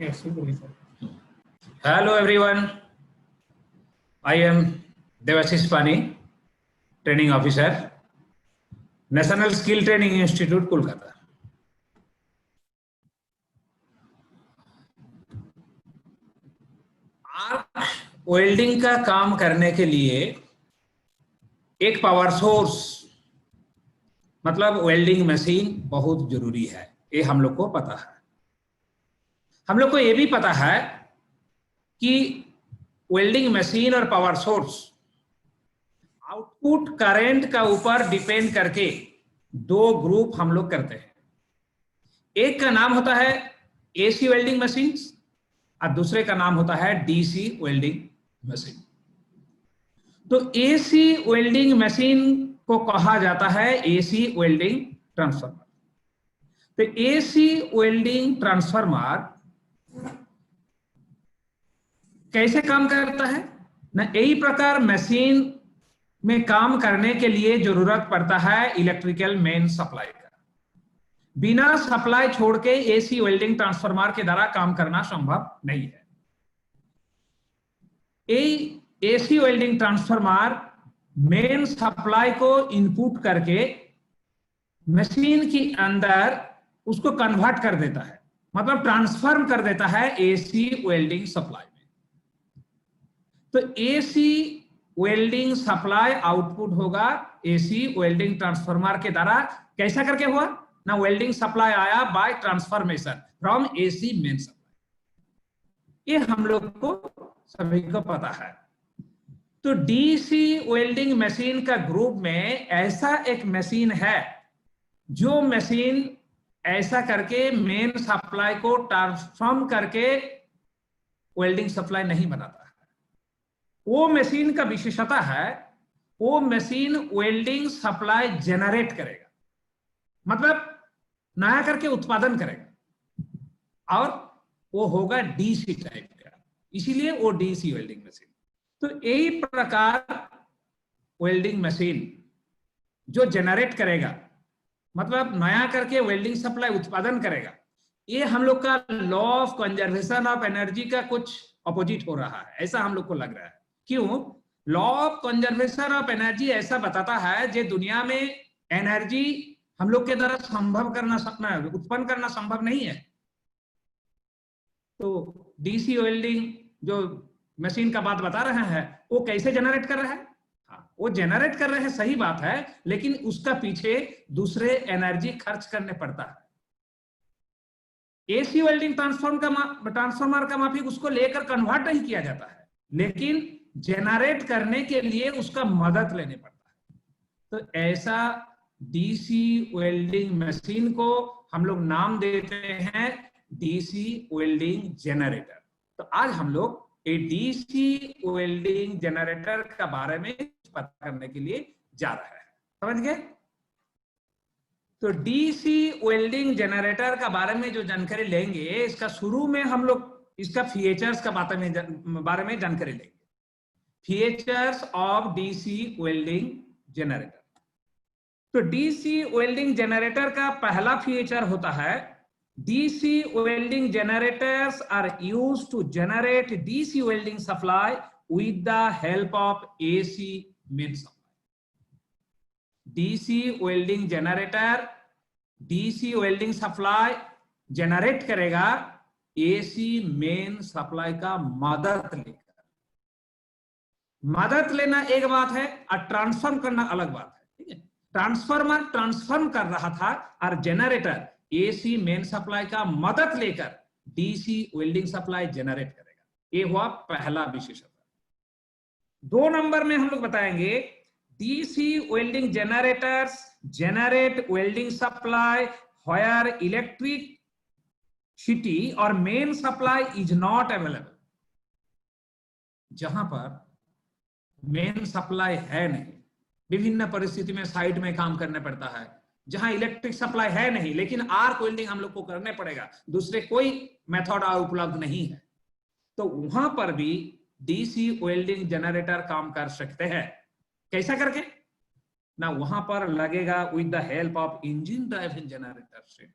Yes, agree, sir. Hello everyone, I am Devashish Pani, Training Officer, National Skill Training Institute, Kolkata. Arc welding का काम करने के लिए एक पावर सोर्स मतलब वेल्डिंग मशीन बहुत जरूरी है, ये हम लोग को पता है। हम लोग को ये भी पता है कि वेल्डिंग मशीन और पावर सोर्स आउटपुट करंट का ऊपर डिपेंड करके दो ग्रुप हम लोग करते हैं। एक का नाम होता है एसी वेल्डिंग मशीन और दूसरे का नाम होता है डीसी वेल्डिंग मशीन। तो एसी वेल्डिंग मशीन को कहा जाता है एसी वेल्डिंग ट्रांसफार्मर। तो एसी वेल्डिंग ट्रांसफार्मर कैसे काम करता है ना, यही प्रकार मशीन में काम करने के लिए जरूरत पड़ता है इलेक्ट्रिकल मेन सप्लाई का। बिना सप्लाई छोड़ के एसी वेल्डिंग ट्रांसफार्मर के द्वारा काम करना संभव नहीं है। AC welding transformer main supply को इनपुट करके मशीन के अंदर उसको कन्वर्ट कर देता है, मतलब ट्रांसफॉर्म कर देता है एसी वेल्डिंग सप्लाई में। तो एसी वेल्डिंग सप्लाई आउटपुट होगा एसी वेल्डिंग ट्रांसफार्मर के द्वारा। कैसा करके हुआ ना, वेल्डिंग सप्लाई आया by transformation from AC main supply. ये हम लोग को सभी को पता है। तो डीसी वेल्डिंग मशीन का ग्रुप में ऐसा एक मशीन है जो मशीन ऐसा करके मेन सप्लाई को ट्रांसफॉर्म करके वेल्डिंग सप्लाई नहीं बनाता है। वो मशीन का विशेषता है वो मशीन वेल्डिंग सप्लाई जनरेट करेगा, मतलब नया करके उत्पादन करेगा, और वो होगा डीसी टाइप का, इसीलिए वो डीसी वेल्डिंग मशीन। तो यही प्रकार वेल्डिंग मशीन जो जनरेट करेगा, मतलब नया करके वेल्डिंग सप्लाई उत्पादन करेगा, ये हम लोग का law of conservation of energy का कुछ अपोजिट हो रहा है, ऐसा हम लोग को लग रहा है। क्यों? Law of conservation of energy ऐसा बताता है जो दुनिया में एनर्जी हम लोग के द्वारा संभव करना उत्पन्न करना संभव नहीं है। तो डीसी वेल्डिंग जो मशीन का बात बता रहे हैं वो कैसे जनरेट कर रहा है? हाँ, वो जनरेट कर रहे हैं, सही बात है, लेकिन उसका पीछे दूसरे एनर्जी खर्च करने पड़ता है। एसी वेल्डिंग ट्रांसफार्मर का माफिक उसको लेकर कन्वर्ट नहीं किया जाता है, लेकिन जनरेट करने के लिए उसका मदद लेने पड़ता है। तो ऐसा डीसी वेल्डिंग मशीन को हम लोग नाम देते हैं डीसी वेल्डिंग जनरेटर। तो आज हम लोग डीसी वेल्डिंग जनरेटर का बारे में पता करने के लिए जा रहे हैं, समझ गए? तो डीसी वेल्डिंग जनरेटर का बारे में जो जानकारी लेंगे, इसका शुरू में हम लोग इसका फीचर्स का बारे में जानकारी लेंगे। Features of DC welding generator. तो डीसी वेल्डिंग जनरेटर का पहला फीचर होता है DC welding generators are used to generate DC welding supply with the help of AC main supply. DC welding generator DC welding supply generate करेगा AC main supply का मदद लेकर। मदद लेना एक बात है और ट्रांसफॉर्म करना अलग बात है, ठीक है? ट्रांसफार्मर ट्रांसफॉर्म कर रहा था और जनरेटर एसी मेन सप्लाई का मदद लेकर डीसी वेल्डिंग सप्लाई जनरेट करेगा। ये हुआ पहला विशेषता। 2 नंबर में हम लोग बताएंगे DC welding generators generate welding supply where electricity और main supply is not available. जहां पर मेन सप्लाई है नहीं, विभिन्न परिस्थिति में साइड में काम करने पड़ता है, जहां इलेक्ट्रिक सप्लाई है नहीं लेकिन आर्क वेल्डिंग हम लोग को करने पड़ेगा, दूसरे कोई मेथड उपलब्ध नहीं है, तो वहां पर भी डीसी वेल्डिंग जनरेटर काम कर सकते हैं। कैसा करके ना, वहां पर लगेगा with the help of engine driven generator से।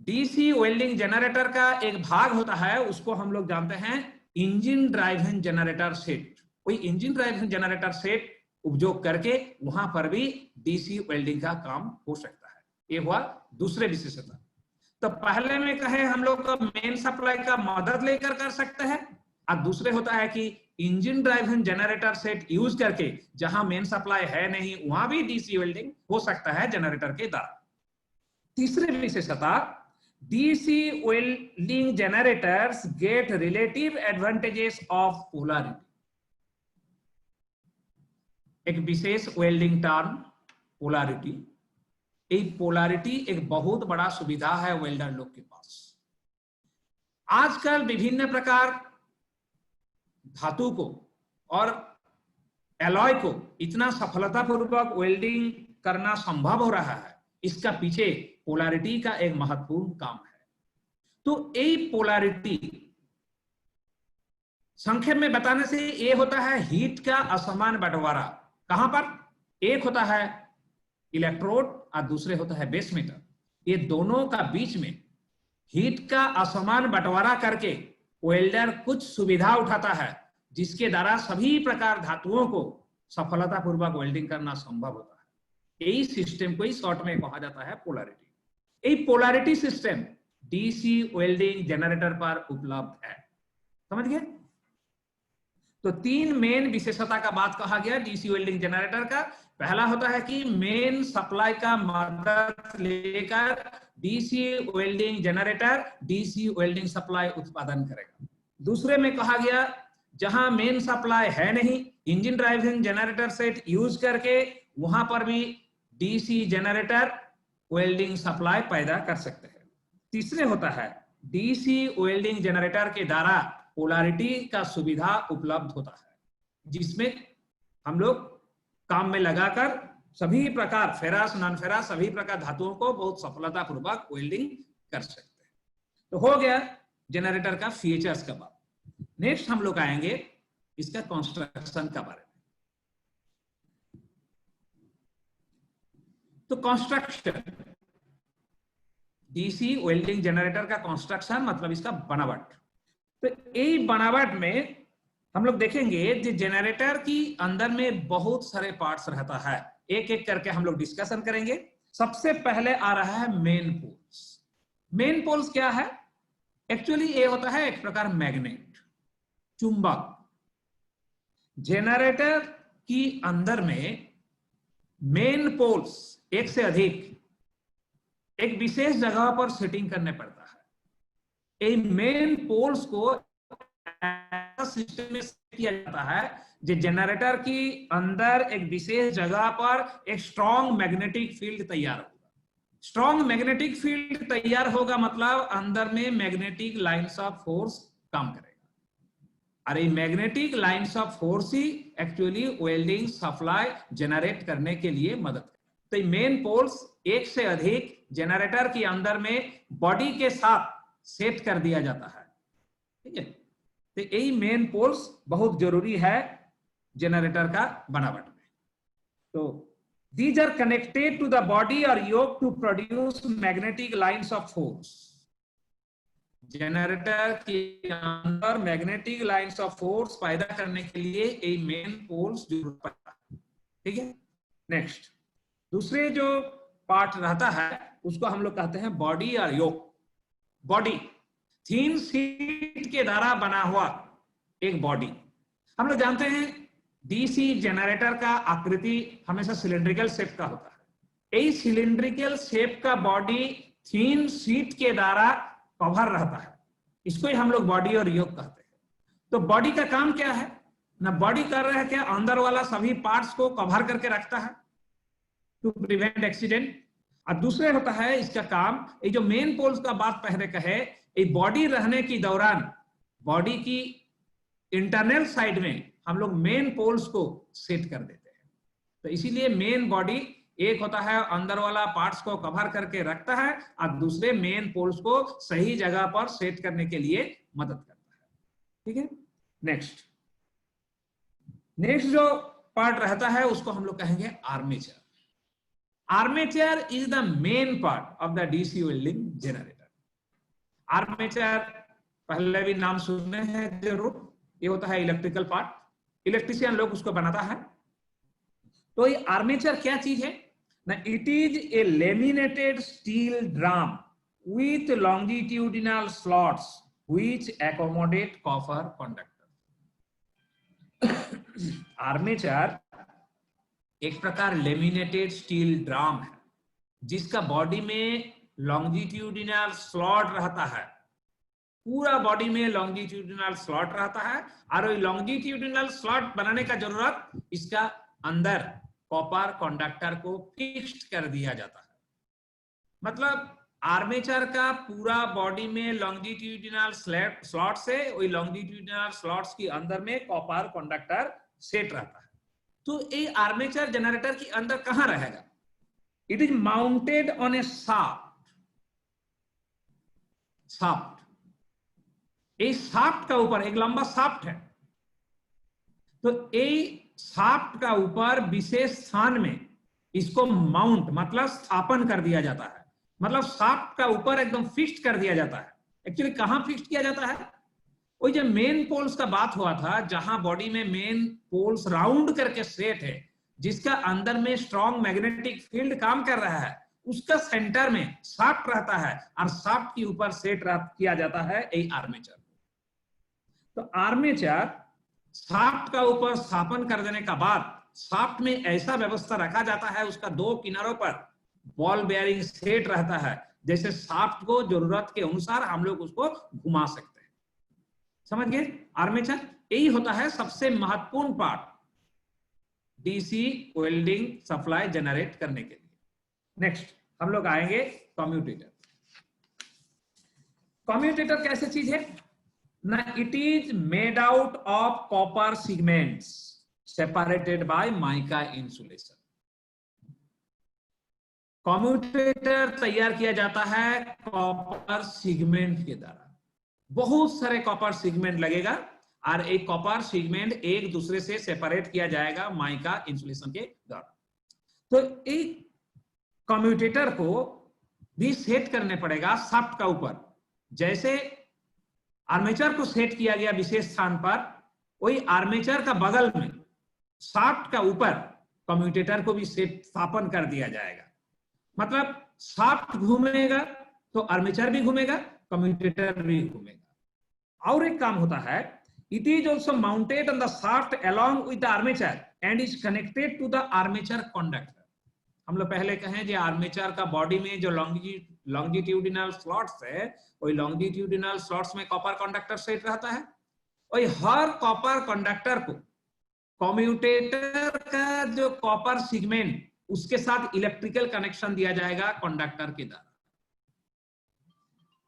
डीसी वेल्डिंग जनरेटर का एक भाग होता है, उसको हम लोग जानते हैं इंजन ड्राइवन जनरेटर सेट। कोई इंजन ड्राइवन जनरेटर सेट उपयोग करके वहां पर भी डीसी वेल्डिंग का काम हो सकता है। ये हुआ दूसरे विशेषता। तो पहले में कहे हम लोग का मेन सप्लाई का मदद लेकर कर सकते हैं, और दूसरे होता है कि engine driven generator set use करके जहां मेन सप्लाई है नहीं वहां भी डीसी वेल्डिंग हो सकता है जनरेटर के द्वारा। तीसरे विशेषता, DC welding generators get relative advantages of polarity. एक विशेष वेल्डिंग टर्म पोलैरिटी। एक पोलैरिटी एक बहुत बड़ा सुविधा है वेल्डर लोग के पास। आजकल विभिन्न प्रकार धातु को और एलॉय को इतना सफलतापूर्वक वेल्डिंग करना संभव हो रहा है, इसका पीछे पोलैरिटी का एक महत्वपूर्ण काम है। तो ये पोलैरिटी संक्षेप में बताने से ये होता है हीट का असमान बंटवारा। कहां पर? एक होता है इलेक्ट्रोड और दूसरे होता है बेस मीटर। ये दोनों का बीच में हीट का असमान बंटवारा करके वेल्डर कुछ सुविधा उठाता है, जिसके द्वारा सभी प्रकार धातुओं को सफलतापूर्वक वेल्डिंग करना संभव होता है। यही सिस्टम को ही शॉर्ट में कहा जाता है पोलैरिटी। ये polarity system DC welding generator पर उपलब्ध है। समझ गए? तो तीन मेन विशेषता का बात कहा गया डीसी वेल्डिंग जनरेटर का। पहला होता है कि मेन सप्लाई का मदद लेकर DC welding generator DC welding supply उत्पादन करेगा। दूसरे में कहा गया जहां मेन सप्लाई है नहीं, engine driven generator set use करके वहां पर भी डीसी जनरेटर वेल्डिंग सप्लाई पैदा कर सकते हैं। तीसरे होता है डीसी वेल्डिंग जनरेटर के द्वारा पोलैरिटी का सुविधा उपलब्ध होता है, जिसमें हम लोग काम में लगाकर सभी प्रकार फेरस नॉन फेरस सभी प्रकार धातुओं को बहुत सफलतापूर्वक वेल्डिंग कर सकते हैं। तो हो गया जनरेटर का फीचर्स का बात। नेक्स्ट हम लोग आएंगे इसका कंस्ट्रक्शन का बारे में। तो कंस्ट्रक्शन डीसी वेल्डिंग जनरेटर का कंस्ट्रक्शन मतलब इसका बनावट। तो यही बनावट में हम लोग देखेंगे कि जनरेटर की अंदर में बहुत सारे पार्ट्स रहता है, एक एक करके हम लोग डिस्कशन करेंगे। सबसे पहले आ रहा है मेन पोल्स। मेन पोल्स क्या है? एक्चुअली ये होता है एक प्रकार मैग्नेट, चुंबक। जनरेटर की अंदर में मेन पोल्स एक से अधिक एक विशेष जगह पर सेटिंग करने पड़ता है। ये मेन पोल्स को सिस्टम में किया जाता है जो जनरेटर की अंदर एक विशेष जगह पर एक स्ट्रॉन्ग मैग्नेटिक फील्ड तैयार होगा। स्ट्रॉन्ग मैग्नेटिक फील्ड तैयार होगा मतलब अंदर में मैग्नेटिक लाइंस ऑफ फोर्स काम करेगा। अरे magnetic lines of force he actually welding supply generate करने के लिए मदद करता है। तो मेन पोल्स एक से अधिक जनरेटर के अंदर में बॉडी के साथ सेट कर दिया जाता है। ठीक है, तो यही मेन पोल्स बहुत जरूरी है जनरेटर का बनावट में। तो these are connected to the body or yoke to produce magnetic lines of force। Generator के अंदर मैग्नेटिक लाइंस ऑफ फोर्स पैदा करने के लिए ये मेन पोल्स जरूरत पड़ता है। ठीक है, नेक्स्ट दूसरे जो पार्ट रहता है उसको हम लोग कहते हैं बॉडी और योक। बॉडी थीन शीट के द्वारा बना हुआ एक बॉडी। हम लोग जानते हैं डीसी जनरेटर का आकृति हमेशा सिलिंड्रिकल शेप का होता है। यही सिलिंड्रिकल शेप का बॉडी थीन शीट के द्वारा कवर रहता है, इसको ही हम लोग बॉडी और योक कहते हैं। तो बॉडी का काम क्या है ना? बॉडी कर रहा है क्या? अंदर वाला सभी पार्ट्स को कवर करके रखता है टू प्रिवेंट एक्सीडेंट। और दूसरे होता है इसका काम, ये जो मेन पोल्स का बात पहले कहे, ये बॉडी रहने की दौरान बॉडी की इंटरनल साइड में हम लोग मेन पोल्स को सेट कर देते हैं। तो इसीलिए मेन बॉडी एक होता है अंदर वाला पार्ट्स को कवर करके रखता है और दूसरे मेन पोल्स को सही जगह पर सेट करने के लिए मदद करता है। ठीक है, नेक्स्ट जो पार्ट रहता है उसको हम लोग कहेंगे armature. Armature is the main part of the DC welding generator. Armature पहले भी नाम सुने हैं जरूर, ये होता है इलेक्ट्रिकल पार्ट, इलेक्ट्रिशियन लोग उसको बनाता है। तो ये आर्मेचर क्या चीज है ना, it is a laminated steel drum with longitudinal slots which accommodate copper conductor। Armature एक प्रकार लेमिनेटेड स्टील ड्रम है जिसका बॉडी में लॉन्गिट्यूडिनल स्लॉट रहता है, पूरा बॉडी में लॉन्गिट्यूडिनल स्लॉट रहता है, और वही लॉन्गिट्यूडिनल स्लॉट बनाने का जरूरत इसका अंदर कॉपर कंडक्टर को फिक्स्ड कर दिया जाता है। मतलब आर्मेचर का पूरा बॉडी में लॉन्गिट्यूडिनल स्लॉट से वही लॉन्गिट्यूडिनल स्लॉट्स के अंदर में कॉपर कंडक्टर सेट रहता है। तो ये आर्मेचर जनरेटर के अंदर कहां रहेगा? It is mounted on A shaft. इस शाफ्ट का ऊपर एक लंबा शाफ्ट है, तो ये शाफ्ट का ऊपर विशेष स्थान में इसको माउंट मतलब स्थापन कर दिया जाता है। मतलब शाफ्ट का ऊपर एकदम फिक्स्ड कर दिया जाता है। एक्चुअली कहां फिक्स्ड किया जाता है? वो जो मेन पोल्स का बात हुआ था, जहां बॉडी में मेन पोल्स राउंड करके सेट है, जिसका अंदर में स्ट्रॉन्ग मैग्नेटिक फील्ड काम कर रहा है, उसका सेंटर में शाफ्ट रहता है और शाफ्ट के ऊपर सेट किया जाता है ये आर्मेचर। तो आर्मेचर शाफ्ट का ऊपर स्थापन कर देने का बाद शाफ्ट में ऐसा व्यवस्था रखा जाता है, उसका दो किनारों पर बॉल बेयरिंग सेट रहता है, जैसे शाफ्ट को जरूरत के अनुसार हम लोग उसको घुमा सकते हैं। समझ गए? आर्मेचर यही होता है सबसे महत्वपूर्ण part DC welding supply generate करने के लिए। नेक्स्ट हम लोग आएंगे कम्यूटेटर। कम्यूटेटर कैसे चीज है ना, it is made out of copper segments separated by mica insulation. Commutator तैयार किया जाता है कॉपर सेगमेंट के द्वारा। बहुत सारे कॉपर सेगमेंट लगेगा और एक कॉपर सेगमेंट एक दूसरे से सेपरेट किया जाएगा माइका इंसुलेशन के द्वारा। तो एक कम्यूटेटर को भी सेट करने पड़ेगा शाफ्ट का ऊपर। जैसे आर्मेचर को सेट किया गया विशेष स्थान पर, वही आर्मेचर का बगल में शाफ्ट का ऊपर कम्यूटेटर को भी स्थापन कर दिया जाएगा। मतलब शाफ्ट घूमेगा तो आर्मेचर भी घूमेगा, कम्यूटेटर भी घूमेगा। और एक काम होता है, it is also mounted on the shaft along with the armature and is connected to the armature conductor. हम लोग पहले कहें जो आर्मेचर का बॉडी में जो लॉन्गिट्यूडिनल स्लॉट्स है, वही लॉन्गिट्यूडिनल स्लॉट्स में कॉपर कंडक्टर सेट रहता है। वही हर कॉपर कंडक्टर को कम्यूटेटर का जो कॉपर सेगमेंट उसके साथ इलेक्ट्रिकल कनेक्शन दिया जाएगा कंडक्टर के द्वारा।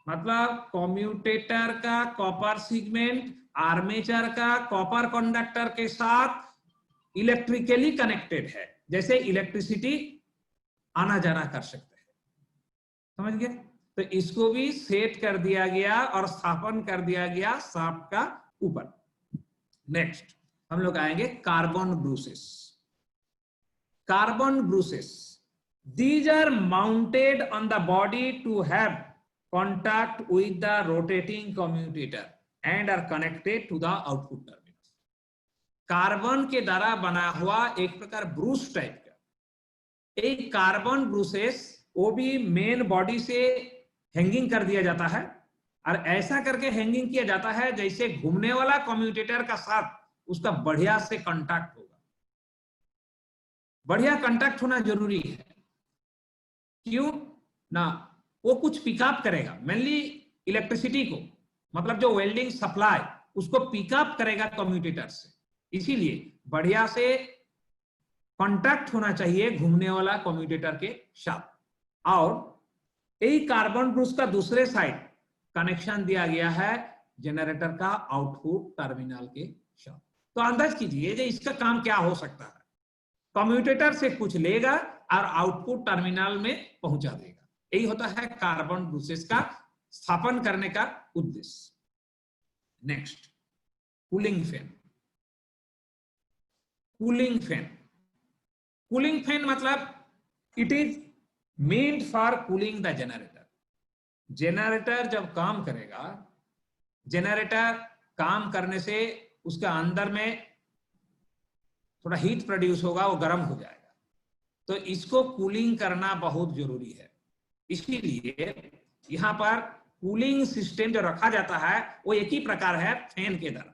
मतलब कम्यूटेटर का कॉपर सेगमेंट आर्मेचर का कॉपर कंडक्टर के साथ इलेक्ट्रिकली कनेक्टेड है, जैसे इलेक्ट्रिसिटी आना जाना कर सकते हैं। समझ गए? तो इसको भी सेट कर दिया गया और स्थापन कर दिया गया शाफ्ट का ऊपर। नेक्स्ट हम लोग आएंगे carbon bruises. Carbon bruces, these are mounted on the body to have contact with the rotating commutator and are connected to the output terminal। Carbon के द्वारा बना हुआ एक प्रकार ब्रूस टाइप का एक कार्बन ब्रूसेस, वो भी मेन बॉडी से हैंगिंग कर दिया जाता है और ऐसा करके हैंगिंग किया जाता है जैसे घूमने वाला कम्यूटेटर का साथ उसका बढ़िया से कांटेक्ट होगा। बढ़िया कांटेक्ट होना जरूरी है, क्यों ना, वो कुछ पिकअप करेगा, मेनली इलेक्ट्रिसिटी को, मतलब जो वेल्डिंग सप्लाई उसको पिकअप करेगा कम्यूटेटर से। इसीलिए बढ़िया से कांटेक्ट होना चाहिए घूमने वाला कम्यूटेटर के साथ। और यही कार्बन ब्रूस का दूसरे साइड कनेक्शन दिया गया है जनरेटर का आउटपुट टर्मिनल के साथ। तो अंदाज कीजिए इसका काम क्या हो सकता है। कम्यूटेटर से कुछ लेगा और आउटपुट टर्मिनल में पहुंचा देगा। यही होता है कार्बन ब्रूसेस का स्थापन करने का उद्देश्य। Next cooling fan. Cooling fan, cooling fan मतलब it is meant for cooling the generator. Generator जब काम करेगा, जनरेटर काम करने से उसका अंदर में थोड़ा हीट प्रोड्यूस होगा, वो गर्म हो जाएगा, तो इसको कूलिंग करना बहुत जरूरी है। इसीलिए यहां पर कूलिंग सिस्टम जो रखा जाता है वो एक ही प्रकार है फैन के द्वारा।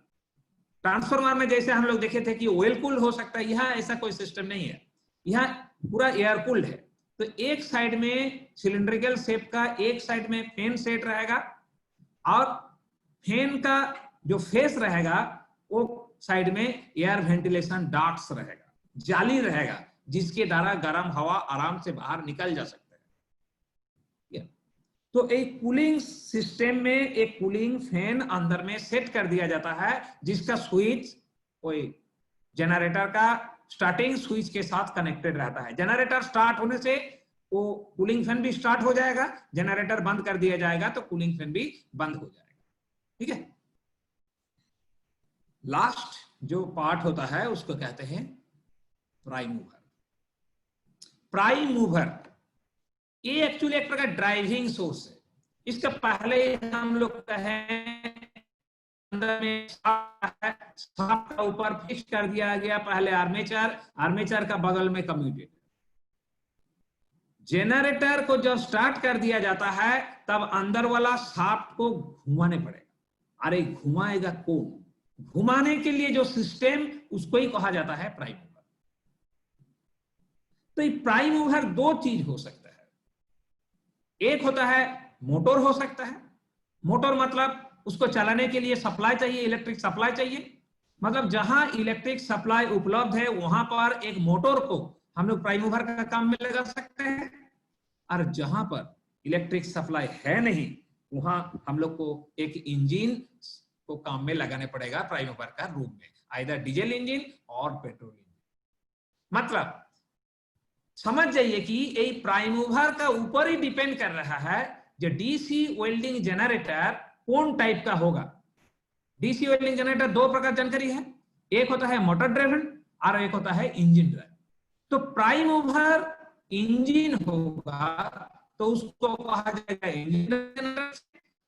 ट्रांसफार्मर में जैसे हम लोग देखे थे कि ऑयल कूल हो सकता है, यहाँ ऐसा कोई सिस्टम नहीं है, यहाँ पूरा एयर कूल्ड है। तो एक साइड में सिलिंड्रिकल शेप का, एक साइड में फैन सेट रहेगा, और फैन का जो फेस रहेगा वो साइड में एयर वेंटिलेशन डक्ट्स रहेगा, जाली रहेगा, जिसके द्वारा गर्म हवा आराम से बाहर निकल जा सकता है। तो एक कूलिंग सिस्टम में एक कूलिंग फैन अंदर में सेट कर दिया जाता है, जिसका स्विच कोई जनरेटर का स्टार्टिंग स्विच के साथ कनेक्टेड रहता है। जनरेटर स्टार्ट होने से वो कूलिंग फैन भी स्टार्ट हो जाएगा, जनरेटर बंद कर दिया जाएगा तो कूलिंग फैन भी बंद हो जाएगा। ठीक है। लास्ट जो पार्ट होता है उसको कहते हैं प्राइम मूवर। प्राइम मूवर ये एक्चुअली एक प्रकार ड्राइविंग सोर्स है। इसका पहले हम लोग कहें अंदर में शाफ्ट का ऊपर फिक्स कर दिया गया पहले आर्मेचर, आर्मेचर का बगल में कम्यूटेटर। जनरेटर को जब स्टार्ट कर दिया जाता है तब अंदर वाला शाफ्ट को घुमाने पड़ेगा। अरे घुमाएगा कौन? घुमाने के लिए जो सिस्टम, उसको ही कहा जाता है प्राइम मूवर। तो ये प्राइम मूवर दो चीज हो सकता है। एक होता है मोटर हो सकता है। मोटर मतलब उसको चलाने के लिए सप्लाई चाहिए, इलेक्ट्रिक सप्लाई चाहिए। मतलब जहां इलेक्ट्रिक सप्लाई उपलब्ध है वहां पर एक मोटर को हम लोग प्राइम मूवर का काम में लगा सकते हैं। और जहां पर इलेक्ट्रिक सप्लाई है नहीं वहां हम लोग को एक इंजन को काम में लगाने पड़ेगा प्राइम मूवर का रूप में, आइदर डीजल इंजन और पेट्रोल इंजन। मतलब समझ जाइए कि ये प्राइम मूवर का ऊपर ही डिपेंड कर रहा है जो डीसी वेल्डिंग जनरेटर कौन टाइप का होगा। डीसी वेल्डिंग जनरेटर दो प्रकार जानकारी है, एक होता है मोटर ड्राइवन और एक होता है इंजन ड्राइवन। तो प्राइम मूवर इंजन होगा तो उसको कहा जाएगा इंजन जनरेटर,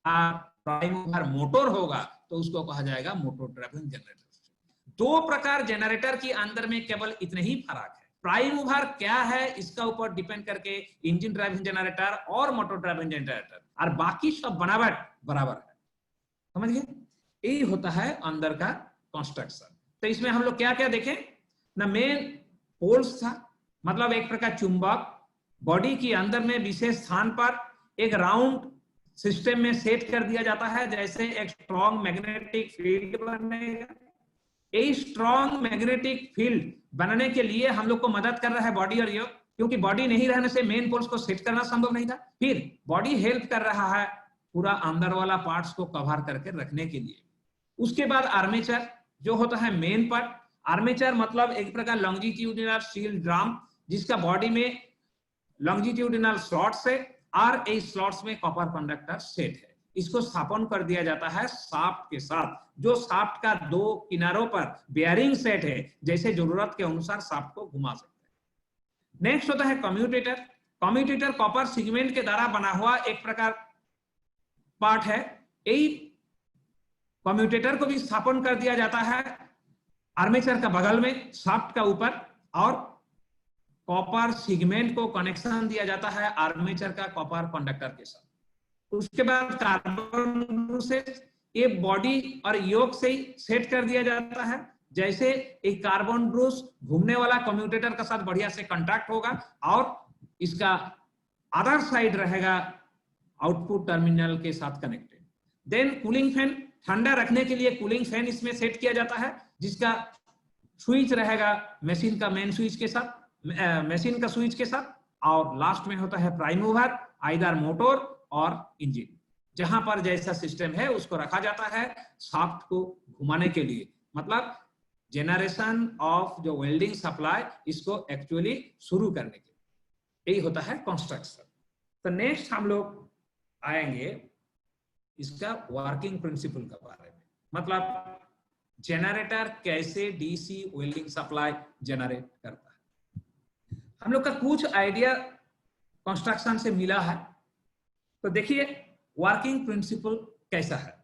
और प्राइम मूवर मोटर होगा तो उसको कहा जाएगा मोटर ड्राइवन जनरेटर। दो प्रकार जनरेटर के अंदर में केवल इतने ही फर्क है। प्राइम मूवर क्या है इसका ऊपर डिपेंड करके इंजन ड्राइवन जनरेटर और मोटर ड्राइवन जनरेटर, और बाकी सब बनावट बराबर है। समझ गए? यही होता है अंदर का कंस्ट्रक्शन। तो इसमें हम लोग क्या क्या देखें ना, मेन पोल्स था, मतलब एक प्रकार चुंबक बॉडी के अंदर में विशेष स्थान पर एक राउंड सिस्टम में सेट कर दिया जाता है, जैसे एक स्ट्रॉन्ग मैग्नेटिक फील्ड बनेगा। यही स्ट्रॉन्ग मैग्नेटिक फील्ड बनने के लिए हम लोग को मदद कर रहा है बॉडी और योग, क्योंकि बॉडी नहीं रहने से मेन पोल्स को सेट करना संभव नहीं था। फिर बॉडी हेल्प कर रहा है पूरा अंदर वाला पार्ट्स को कवर करके रखने के लिए। उसके बाद आर्मेचर जो होता है मेन पार्ट। आर्मेचर मतलब एक प्रकार लॉन्जिट्यूडिनल स्टील ड्रम, जिसका बॉडी में लॉन्जिट्यूडिनल स्लॉट्स है और इस स्लॉट्स में कॉपर कंडक्टर सेट है। इसको स्थापन कर दिया जाता है शाफ्ट के साथ, जो शाफ्ट का दो किनारों पर बेयरिंग सेट है, जैसे जरूरत के अनुसार शाफ्ट को घुमा सकते हैं। नेक्स्ट होता है कम्यूटेटर। कम्यूटेटर कॉपर सेगमेंट के द्वारा बना हुआ एक प्रकार पार्ट है। यही कम्यूटेटर को भी स्थापन कर दिया जाता है आर्मेचर का बगल में शाफ्ट का ऊपर, और कॉपर सेगमेंट को कनेक्शन दिया जाता है आर्मेचर का कॉपर कंडक्टर के साथ। उसके बाद कार्बन से ये बॉडी और योक से ही सेट कर दिया जाता है, जैसे एक कार्बन ब्रूस घूमने वाला कम्यूटेटर के साथ बढ़िया से कांटेक्ट होगा और इसका अदर साइड रहेगा आउटपुट टर्मिनल के साथ कनेक्टेड। देन कूलिंग फैन, ठंडा रखने के लिए कूलिंग फैन इसमें सेट किया जाता है, जिसका स्विच रहेगा मशीन का मेन स्विच के साथ, मशीन का स्विच के साथ। और लास्ट में होता है प्राइम मूवर, आइदर मोटर और इंजन, जहां पर जैसा सिस्टम है उसको रखा जाता है शाफ्ट को घुमाने के लिए। मतलब जेनरेशन ऑफ जो वेल्डिंग सप्लाई इसको एक्चुअली शुरू करने के लिए। यही होता है कंस्ट्रक्शन। तो नेक्स्ट हम लोग आएंगे इसका वर्किंग प्रिंसिपल के बारे में, मतलब जनरेटर कैसे डीसी वेल्डिंग सप्लाई जनरेट करता है। हम लोग का कुछ आइडिया कंस्ट्रक्शन से मिला है। तो देखिए वर्किंग प्रिंसिपल कैसा है?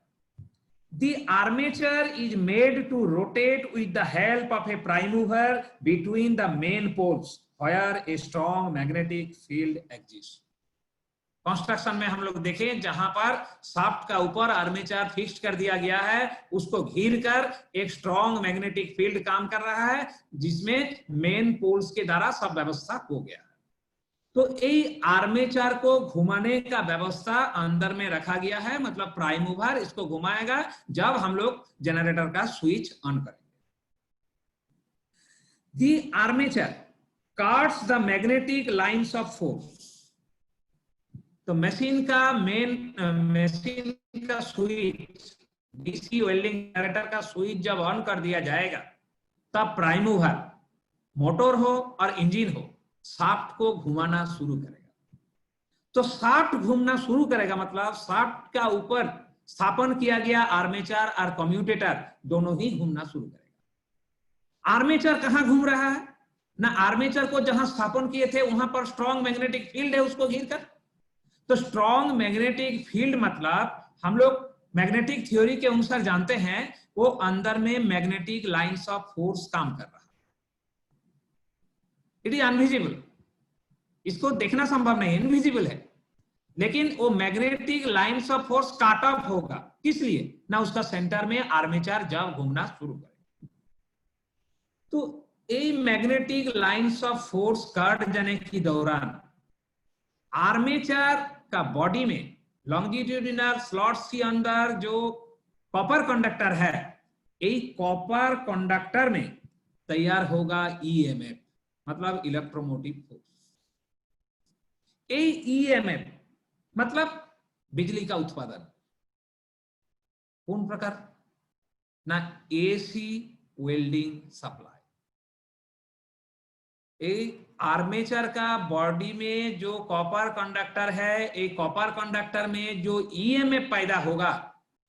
The armature is made to rotate with the help of a prime mover between the main poles where a strong magnetic field exists. Construction में हम लोग देखें जहां पर शाफ्ट का ऊपर आर्मेचर फिक्स कर दिया गया है, उसको घिर कर एक स्ट्रॉन्ग मैग्नेटिक फील्ड काम कर रहा है जिसमें मेन पोल्स के द्वारा सब व्यवस्था हो गया है। तो ये आर्मेचर को घुमाने का व्यवस्था अंदर में रखा गया है, मतलब प्राइम मूवर इसको घुमाएगा जब हम लोग जनरेटर का स्विच ऑन करेंगे। The armature cuts the magnetic lines of force. तो मशीन का स्विच, डीसी वेल्डिंग जनरेटर का स्विच जब ऑन कर दिया जाएगा तब प्राइम मूवर, मोटर हो और इंजन हो, शाफ्ट को घुमाना शुरू करेगा। तो शाफ्ट घूमना शुरू करेगा मतलब शाफ्ट का ऊपर स्थापन किया गया आर्मेचर और कम्यूटेटर दोनों ही घूमना शुरू करेगा। आर्मेचर कहां घूम रहा है ना, आर्मेचर को जहां स्थापन किए थे वहां पर स्ट्रॉन्ग मैग्नेटिक फील्ड है उसको घिर कर। तो स्ट्रॉन्ग मैग्नेटिक फील्ड मतलब हम लोग मैग्नेटिक थ्योरी के अनुसार जानते हैं वो अंदर में मैग्नेटिक लाइंस ऑफ फोर्स काम कर रहा है। इट इज अनविजिबल, इसको देखना संभव नहीं, इनविजिबल है, लेकिन वो मैग्नेटिक लाइंस ऑफ फोर्स काट ऑफ होगा। किस लिए ना, उसका सेंटर में आर्मेचर जब घूमना शुरू करे तो ये magnetic lines of force cut जाने के दौरान आर्मेचर का बॉडी में लॉन्गिट्यूडिनल स्लॉट्स के अंदर जो कॉपर कंडक्टर है, ये कॉपर कंडक्टर में तैयार होगा ईएमएफ, मतलब इलेक्ट्रोमोटिव फोर्स। ईएमएफ मतलब बिजली का उत्पादन। कौन प्रकार ना, एसी वेल्डिंग सप्लाई। आर्मेचर का बॉडी में जो कॉपर कंडक्टर है, एक कॉपर कंडक्टर में जो ईएमएफ पैदा होगा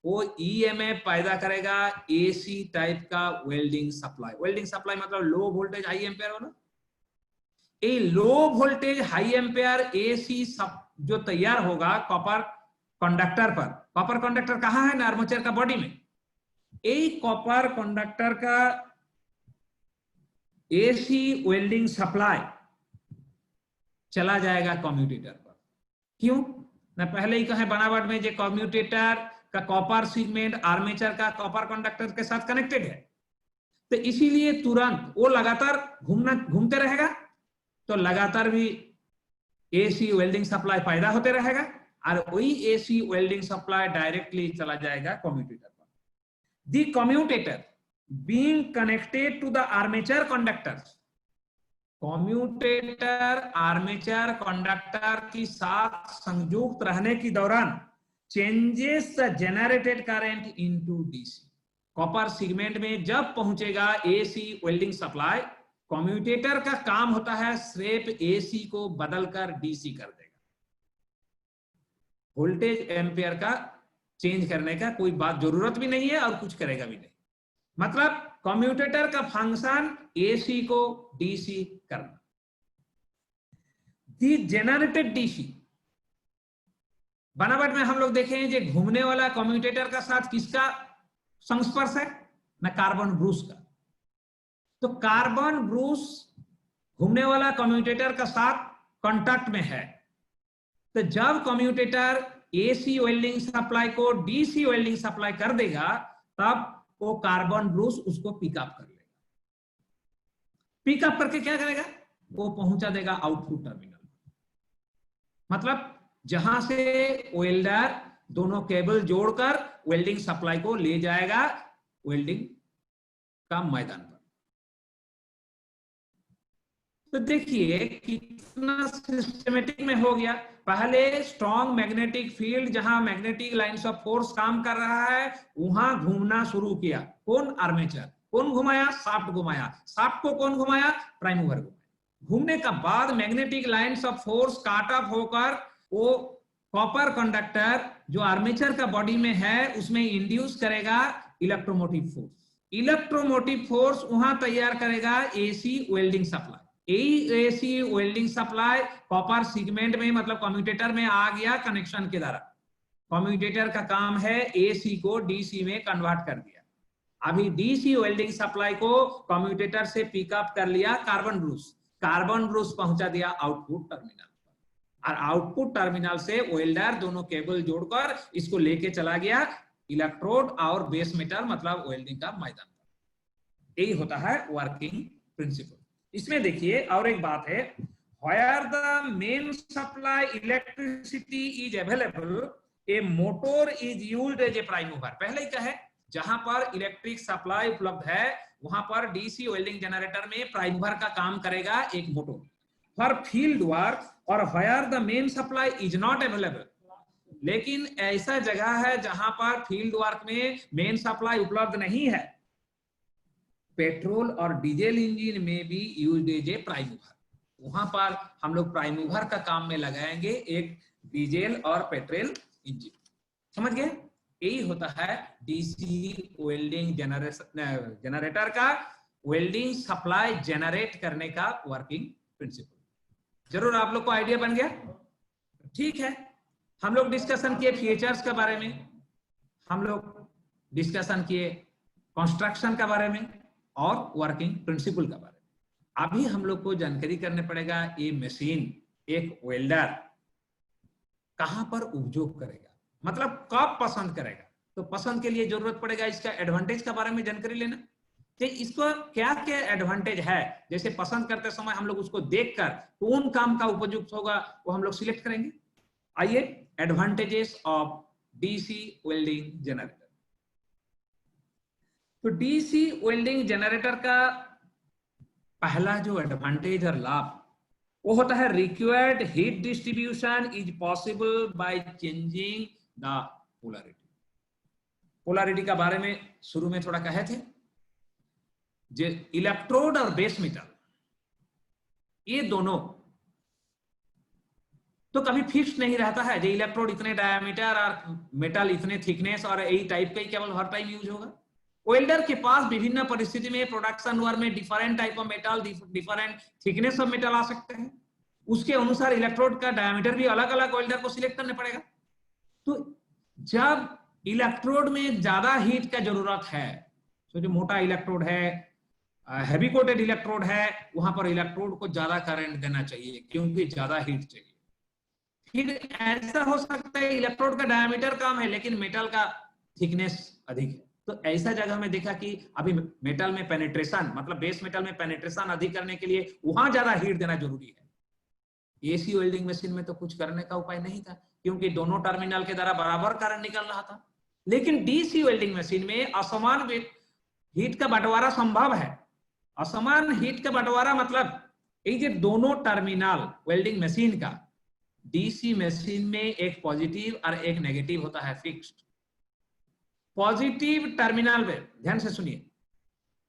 वो ईएमएफ पैदा करेगा एसी टाइप का वेल्डिंग सप्लाई। वेल्डिंग सप्लाई मतलब लो वोल्टेज हाई एम्पेयर होना। ये low voltage high ampere AC जो तैयार होगा कॉपर कंडक्टर पर। कॉपर कंडक्टर कहां है ना, आर्मेचर का बॉडी में। एक कॉपर कंडक्टर का एसी वेल्डिंग सप्लाई चला जाएगा कम्यूटेटर पर। क्यों ना, पहले ही कहे बनावट में जो कम्यूटेटर का कॉपर सेगमेंट आर्मेचर का कॉपर कंडक्टर के साथ कनेक्टेड है, तो इसीलिए तुरंत वो लगातार घूमते रहेगा, तो लगातार भी एसी वेल्डिंग सप्लाई पैदा होते रहेगा और वही एसी वेल्डिंग सप्लाई डायरेक्टली चला जाएगा कम्यूटेटर पर। The commutator being connected to the armature conductors, commutator armature conductor के साथ संयुक्त रहने के दौरान changes the generated current into DC. Copper segment में जब पहुंचेगा एसी वेल्डिंग सप्लाई, कम्यूटेटर का काम होता है सिर्फ एसी को बदलकर डीसी कर देगा। वोल्टेज एम्पेयर का चेंज करने का कोई बात जरूरत भी नहीं है और कुछ करेगा भी नहीं। मतलब कम्यूटेटर का फंक्शन एसी को डीसी करना। दी जनरेटेड डीसी बनावट में हम लोग देखें जो घूमने वाला कम्यूटेटर का साथ किसका संस्पर्श है ना, कार्बन ब्रूस का। तो कार्बन ब्रूस घूमने वाला कम्यूटेटर का साथ कांटेक्ट में है, तो जब कम्यूटेटर एसी वेल्डिंग सप्लाई को डीसी वेल्डिंग सप्लाई कर देगा तब वो कार्बन ब्रूस उसको पिकअप कर लेगा। पिकअप करके क्या करेगा, वो पहुंचा देगा आउटपुट टर्मिनल। मतलब जहां से वेल्डर दोनों केबल जोड़कर वेल्डिंग सप्लाई को ले जाएगा वेल्डिंग का मैदान पर। तो देखिए कितना सिस्टमेटिक में हो गया। पहले स्ट्रॉन्ग मैग्नेटिक फील्ड जहां मैग्नेटिक लाइंस ऑफ फोर्स काम कर रहा है वहां घूमना शुरू किया। कौन, आर्मेचर। कौन घुमाया, शाफ्ट घुमाया। शाफ्ट को कौन घुमाया, प्राइम मूवर घुमाया। घूमने का बाद मैग्नेटिक लाइंस ऑफ फोर्स काट ऑफ होकर वो कॉपर कंडक्टर जो आर्मेचर का बॉडी में है उसमें इंड्यूस करेगा इलेक्ट्रोमोटिव फोर्स। इलेक्ट्रोमोटिव फोर्स वहां तैयार करेगा AC welding supply. AC welding supply copper segment में मतलब कम्यूटेटर में आ गया कनेक्शन के द्वारा। कम्यूटेटर का काम है एसी को डीसी में कन्वर्ट कर दिया। अभी डीसी वेल्डिंग सप्लाई को कम्यूटेटर से पिकअप कर लिया कार्बन ब्रूस पहुंचा दिया आउटपुट टर्मिनल और आउटपुट टर्मिनल से वेल्डर दोनों केबल जोड़कर इसको लेके चला गया इलेक्ट्रोड और बेस मेटल मतलब वेल्डिंग का मैदान। यही होता है वर्किंग प्रिंसिपल। इसमें देखिए और एक बात है, where the main supply electricity is available, a motor is used as a prime mover। पहले ही कहे जहां पर इलेक्ट्रिक सप्लाई उपलब्ध है वहां पर डीसी वेल्डिंग जनरेटर में प्राइम मूवर का काम करेगा एक मोटर। फॉर फील्ड वर्क और where the main supply is not available, लेकिन ऐसा जगह है जहां पर फील्ड वर्क में मेन सप्लाई उपलब्ध नहीं है, पेट्रोल और डीजल इंजन में भी use as a prime mover. वहां पर हम लोग प्राइम मूवर का काम में लगाएंगे एक डीजल और पेट्रोल इंजन। समझ गए? यही होता है डीसी वेल्डिंग जनरेटर का वेल्डिंग सप्लाई जनरेट करने का वर्किंग प्रिंसिपल। जरूर आप लोग को आइडिया बन गया। ठीक है, हम लोग डिस्कशन किए फीचर्स के बारे में, हम लोग डिस्कशन किए कंस्ट्रक्शन के बारे में और वर्किंग प्रिंसिपल के बारे में। अभी हम लोग को जानकारी करने पड़ेगा ये मशीन एक वेल्डर कहां पर उपयोग करेगा, मतलब कब पसंद करेगा। तो पसंद के लिए जरूरत पड़ेगा इसका एडवांटेज के बारे में जानकारी लेना कि इसको क्या क्या एडवांटेज है। जैसे पसंद करते समय हम लोग उसको देखकर कौन काम का उपयुक्त होगा वो हम लोग सिलेक्ट करेंगे। आइए, advantages of DC welding generator. तो डीसी वेल्डिंग जनरेटर का पहला जो एडवांटेज और लाभ वो होता है required heat distribution is possible by changing the polarity. Polarity का बारे में शुरू में थोड़ा कहे थे, जो इलेक्ट्रोड और बेस मेटल ये दोनों तो कभी फिक्स नहीं रहता है। जो इलेक्ट्रोड इतने डायमीटर और मेटल इतने थिकनेस और यही टाइप का ही केवल हर टाइम यूज होगा। वेल्डर के पास विभिन्न परिस्थिति में प्रोडक्शन वर्क में different type of metal, different thickness of metal आ सकते हैं। उसके अनुसार इलेक्ट्रोड का डायमीटर भी अलग अलग वेल्डर को सिलेक्ट करना पड़ेगा। तो जब इलेक्ट्रोड में ज्यादा हीट का जरूरत है, तो जो मोटा इलेक्ट्रोड है, हैवी कोटेड इलेक्ट्रोड है, वहां पर इलेक्ट्रोड को ज्यादा करंट देना चाहिए क्योंकि ज्यादा हीट चाहिए। फिर ऐसा हो सकता है इलेक्ट्रोड का डायमीटर कम है लेकिन मेटल का थिकनेस अधिक है। तो ऐसा जगह में देखा कि अभी मेटल में पेनिट्रेशन मतलब बेस मेटल में पेनिट्रेशन अधिक करने के लिए वहां ज्यादा हीट देना जरूरी है। एसी वेल्डिंग मशीन में तो कुछ करने का उपाय नहीं था क्योंकि दोनों टर्मिनल के द्वारा बराबर करंट निकल रहा था। लेकिन डीसी वेल्डिंग मशीन में असमान हीट का बंटवारा संभव है। असमान हीट का बंटवारा मतलब ये जो दोनों टर्मिनल वेल्डिंग मशीन का डीसी मशीन में एक पॉजिटिव और एक नेगेटिव होता है फिक्स्ड। पॉजिटिव टर्मिनल में ध्यान से सुनिए,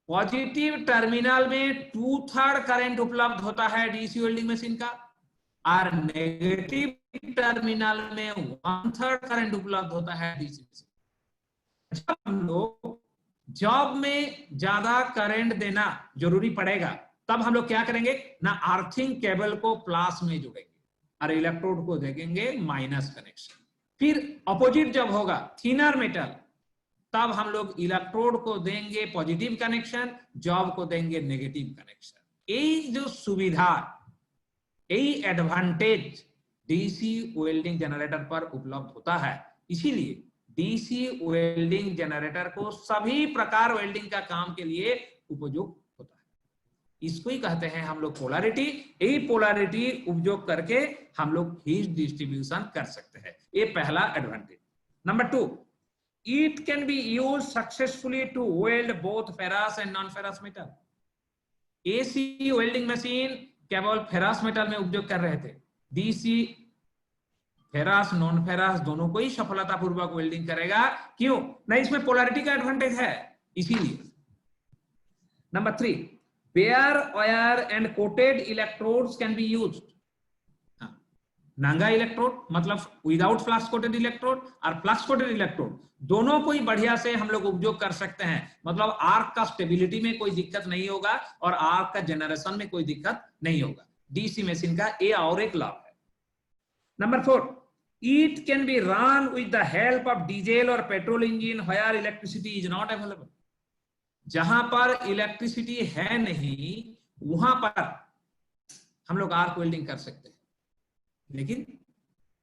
पॉजिटिव टर्मिनल में 2/3 करंट उपलब्ध होता है डीसी वेल्डिंग मशीन का और नेगेटिव टर्मिनल में 1/3 करंट उपलब्ध होता है डीसी मशीन। जब हम लोग जॉब में ज्यादा करंट देना जरूरी पड़ेगा तब हम लोग क्या करेंगे ना, अर्थिंग केबल को प्लस में जोड़ेंगे और इलेक्ट्रोड को देंगे माइनस कनेक्शन। फिर अपोजिट जब होगा थिनर मेटल तब हम लोग इलेक्ट्रोड को देंगे पॉजिटिव कनेक्शन, जॉब को देंगे नेगेटिव कनेक्शन। यही जो सुविधा, यही एडवांटेज डीसी वेल्डिंग जनरेटर पर उपलब्ध होता है। इसीलिए डीसी वेल्डिंग जनरेटर को सभी प्रकार वेल्डिंग का काम के लिए उपयोग होता है। इसको ही कहते हैं हम लोग पोलैरिटी। यही पोलैरिटी उपयोग करके हम लोग हीट डिस्ट्रीब्यूशन कर सकते हैं। ये पहला advantage. Number 2, it can be used successfully to weld both ferrous and non-ferrous metal। AC welding machine केवल फेरस मेटल में उपयोग कर रहे थे, डीसी फेरस नॉन फेरस दोनों को ही सफलतापूर्वक वेल्डिंग करेगा। क्यों नहीं? इसमें पोलैरिटी का एडवांटेज है इसीलिए। Number 3, bare wire and coated electrodes can be used। नंगा इलेक्ट्रोड मतलब विदाउट फ्लक्स कोटेड इलेक्ट्रोड और फ्लक्स कोटेड इलेक्ट्रोड दोनों को ही बढ़िया से हम लोग उपयोग कर सकते हैं। मतलब आर्क का स्टेबिलिटी में कोई दिक्कत नहीं होगा और आर्क का जनरेशन में कोई दिक्कत नहीं होगा। डीसी मशीन का ये और एक लाभ है। Number 4, It can be run with the help of diesel or petrol engine where electricity is not available. जहां पर इलेक्ट्रिसिटी है नहीं वहां पर हम लोग आर्क वेल्डिंग कर सकते हैं, लेकिन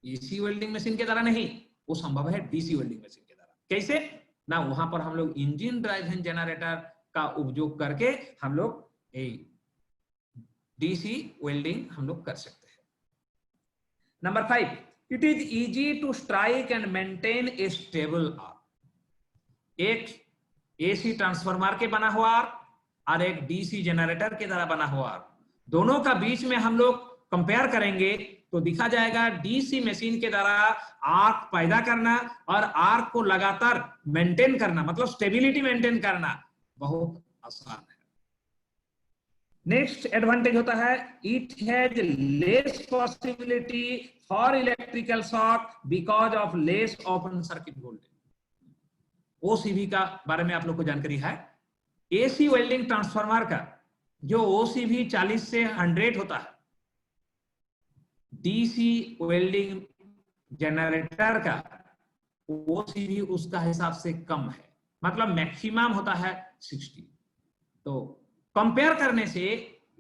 एसी वेल्डिंग मशीन के द्वारा नहीं, वो संभव है डीसी वेल्डिंग मशीन के द्वारा। कैसे ना, वहां पर हम लोग इंजन ड्राइवन जनरेटर का उपयोग करके हम लोग डीसी वेल्डिंग हम लोग कर सकते हैं। Number 5, it is easy to strike and maintain a stable arc. एक एसी ट्रांसफार्मर के बना हुआ आर्क और एक डीसी जनरेटर के द्वारा बना हुआ आर्क, दोनों का बीच में हम लोग कंपेयर करेंगे तो दिखा जाएगा डीसी मशीन के द्वारा आर्क पैदा करना और आर्क को लगातार मेंटेन करना, मतलब स्टेबिलिटी मेंटेन करना बहुत आसान है। नेक्स्ट एडवांटेज होता है it has less possibility for electrical shock because of less open circuit voltage. OCV का बारे में आप लोग को जानकारी है। एसी वेल्डिंग ट्रांसफार्मर का जो ओसीवी 40 से 100 होता है, डीसी वेल्डिंग जनरेटर का ओसीवी उसका हिसाब से कम है, मतलब मैक्सिमम होता है 60। तो कंपेयर करने से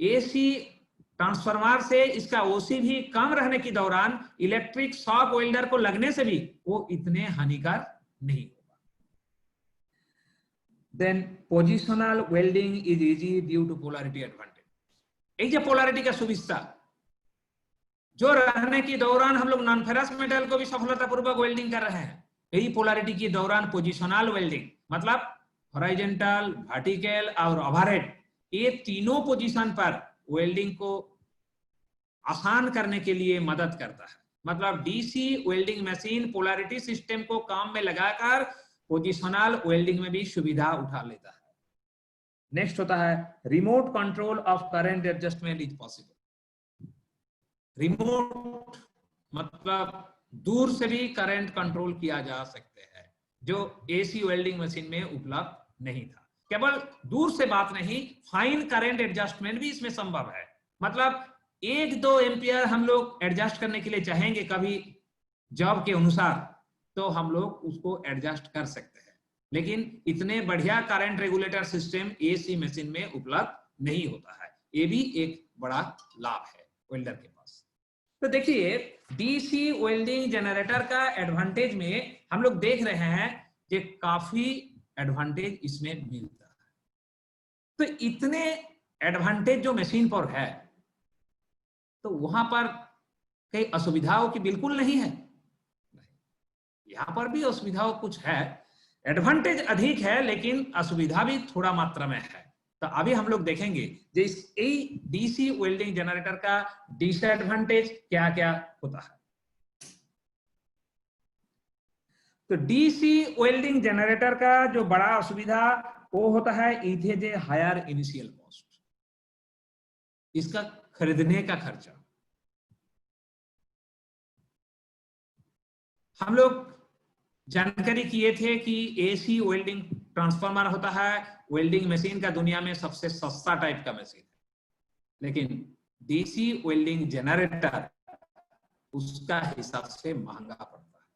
एसी ट्रांसफार्मर से इसका ओसीवी कम रहने के दौरान इलेक्ट्रिक शॉक वेल्डर को लगने से भी वो इतने हानिकारक नहीं होगा। Then positional welding is easy due to polarity advantage. एक जो पोलैरिटी का सुविधा जो रहने के दौरान हम लोग नॉन फेरस मेटल को भी सफलतापूर्वक वेल्डिंग कर रहे हैं, यही पोलैरिटी के दौरान पोजिशनल वेल्डिंग मतलब हॉरिजॉन्टल, वर्टिकल और ओवरहेड, ये तीनों पोजीशन पर वेल्डिंग को आसान करने के लिए मदद करता है। मतलब DC welding machine polarity system को काम में लगाकर पोजिशनल वेल्डिंग में भी सुविधा उठा लेता है। नेक्स्ट होता है remote control of current adjustment is possible. Remote मतलब दूर से भी करंट कंट्रोल किया जा सकते हैं, जो एसी वेल्डिंग मशीन में उपलब्ध नहीं था। केवल दूर से बात नहीं, फाइन करंट एडजस्टमेंट भी इसमें संभव है। मतलब 1-2 एम्पियर हम लोग एडजस्ट करने के लिए चाहेंगे कभी जॉब के अनुसार, तो हम लोग उसको एडजस्ट कर सकते हैं, लेकिन इतने बढ़िया current regulator system AC machine में उपलब्ध नहीं होता है। ये भी एक बड़ा लाभ है वेल्डर के पास। तो देखिए डीसी वेल्डिंग जनरेटर का एडवांटेज में हम लोग देख रहे हैं कि काफी एडवांटेज इसमें मिलता है। तो इतने एडवांटेज जो मशीन पर है, तो वहां पर कई असुविधाओं की बिल्कुल नहीं है। यहां पर भी असुविधाओं कुछ है, एडवांटेज अधिक है लेकिन असुविधा भी थोड़ा मात्रा में है। तो अभी हम लोग देखेंगे कि इस डीसी वेल्डिंग जनरेटर का डिसएडवांटेज क्या क्या होता है। तो डीसी वेल्डिंग जनरेटर का जो बड़ा असुविधा वो होता है it has a higher initial cost. इसका खरीदने का खर्चा। हम लोग जानकारी किए थे कि एसी वेल्डिंग ट्रांसफार्मर होता है वेल्डिंग मशीन का दुनिया में सबसे सस्ता टाइप का मशीन है, लेकिन डीसी वेल्डिंग जनरेटर उसका हिसाब से महंगा पड़ता है।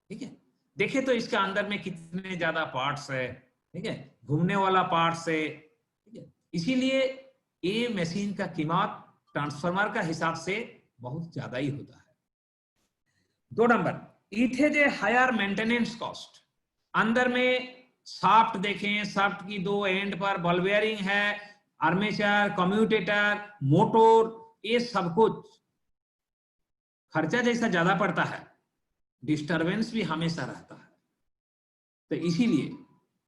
ठीक है, देखें तो इसके अंदर में कितने ज्यादा पार्ट्स है, ठीक है, घूमने वाला पार्ट्स है, ठीक है, इसीलिए ये मशीन का कीमत ट्रांसफार्मर का हिसाब से बहुत ज्यादा ही होता है। 2 number it has a higher maintenance cost. अंदर में शाफ्ट देखें, शाफ्ट की 2 एंड पर बॉल बेयरिंग है, आर्मेचर, कम्यूटेटर, मोटर, ये सब कुछ खर्चा जैसा ज्यादा पड़ता है, डिस्टरबेंस भी हमेशा रहता है। तो इसीलिए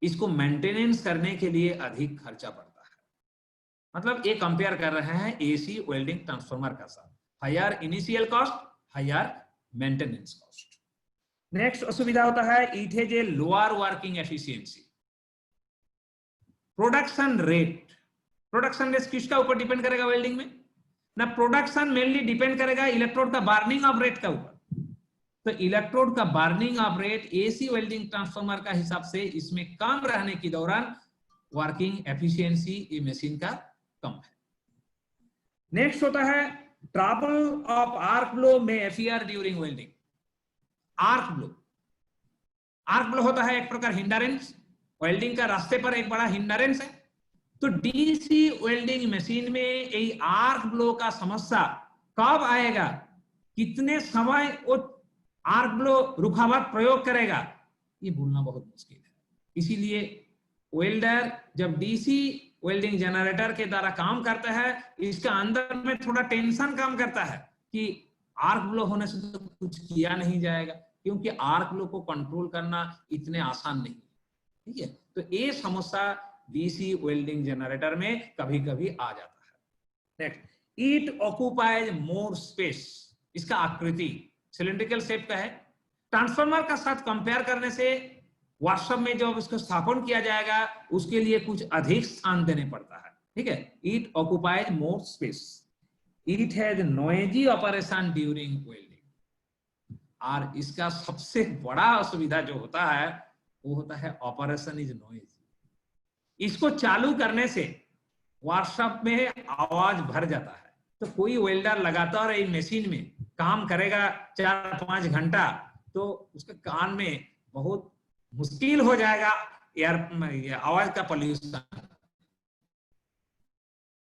इसको मेंटेनेंस करने के लिए अधिक खर्चा पड़ता है। मतलब ये कंपेयर कर रहे हैं एसी वेल्डिंग ट्रांसफार्मर का साथ, higher initial cost, higher maintenance cost. Next असुविधा होता है it has a lower working efficiency. Production rate. Production rate किसका ऊपर डिपेंड करेगा वेल्डिंग में ना? प्रोडक्शन मेनली डिपेंड करेगा इलेक्ट्रोड का बार्निंग ऑफ रेट का ऊपर। तो इलेक्ट्रोड का burning off rate AC welding transformer का हिसाब से इसमें कम रहने के दौरान वर्किंग एफिशिएंसी ये मशीन का कम है। नेक्स्ट होता है ट्रबल ऑफ आर्क फ्लो में appear during welding. Arc blow. Arc blow होता है एक प्रकार हिंडरेंस, वेल्डिंग का रास्ते पर एक बड़ा हिंडरेंस है। तो डीसी वेल्डिंग मशीन में यही आर्क ब्लो का समस्या कब आएगा, कितने समय वो आर्क ब्लो रुकावट प्रयोग करेगा, ये बोलना बहुत मुश्किल है। इसीलिए वेल्डर जब डीसी वेल्डिंग जनरेटर के द्वारा काम करता है, इसका अंदर में थोड़ा टेंशन काम करता है कि आर्क ब्लो होने से तो कुछ किया नहीं जाएगा, क्योंकि आर्क ब्लो को कंट्रोल करना इतने आसान नहीं, ठीक है। तो ये समस्या डीसी वेल्डिंग जनरेटर में कभी कभी आ जाता है। Next, it occupies more space. इसका आकृति सिलिंड्रिकल शेप का है। ट्रांसफार्मर का साथ कंपेयर करने से वर्कशॉप में जब उसको स्थापन किया जाएगा उसके लिए कुछ अधिक स्थान देने पड़ता है, ठीक है। It occupies more space, it has noisy operation during welding. और इसका सबसे बड़ा असुविधा जो होता है वो होता है ऑपरेशन इज नॉइजी। इसको चालू करने से वर्कशॉप में आवाज भर जाता है। तो कोई वेल्डर लगातार एक मशीन में काम करेगा 4-5 घंटा, तो उसके कान में बहुत मुश्किल हो जाएगा एयर आवाज का पोल्यूशन।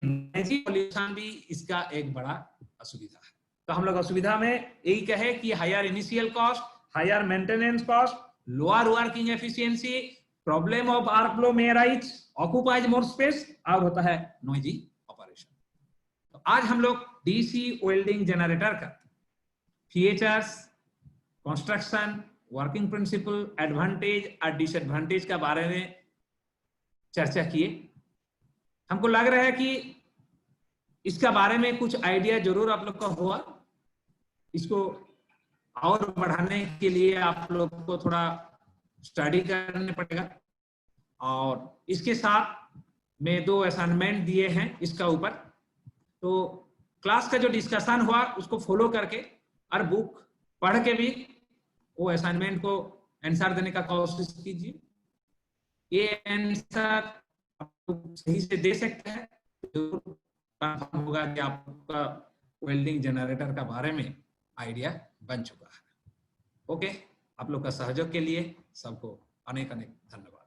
पोल्यूशन भी इसका एक बड़ा असुविधा है। तो हम लोग असुविधा में यही कहे कि higher initial cost, higher maintenance cost, lower working efficiency, problem of arc flow में राइज, ऑक्युपाइज मोर स्पेस, और होता है नॉइजी ऑपरेशन। तो आज हम लोग डीसी वेल्डिंग जनरेटर का features, construction, working principle, advantage और डिसएडवांटेज के बारे में चर्चा किए। हमको लग रहा है कि इसका बारे में कुछ आइडिया जरूर आप लोग का हुआ। इसको और बढ़ाने के लिए आप लोग को थोड़ा स्टडी करने पड़ेगा, और इसके साथ मैं 2 असाइनमेंट दिए हैं इसका ऊपर। तो क्लास का जो डिस्कशन हुआ उसको फॉलो करके और बुक पढ़ के भी वो असाइनमेंट को आंसर देने का कोशिश कीजिए। ये आंसर आप सही से दे सकते हैं, जरूर कंफर्म होगा कि आपका वेल्डिंग जनरेटर का बारे में आइडिया बन चुका है। ओके, आप लोग का सहयोग के लिए सबको अनेक अनेक धन्यवाद।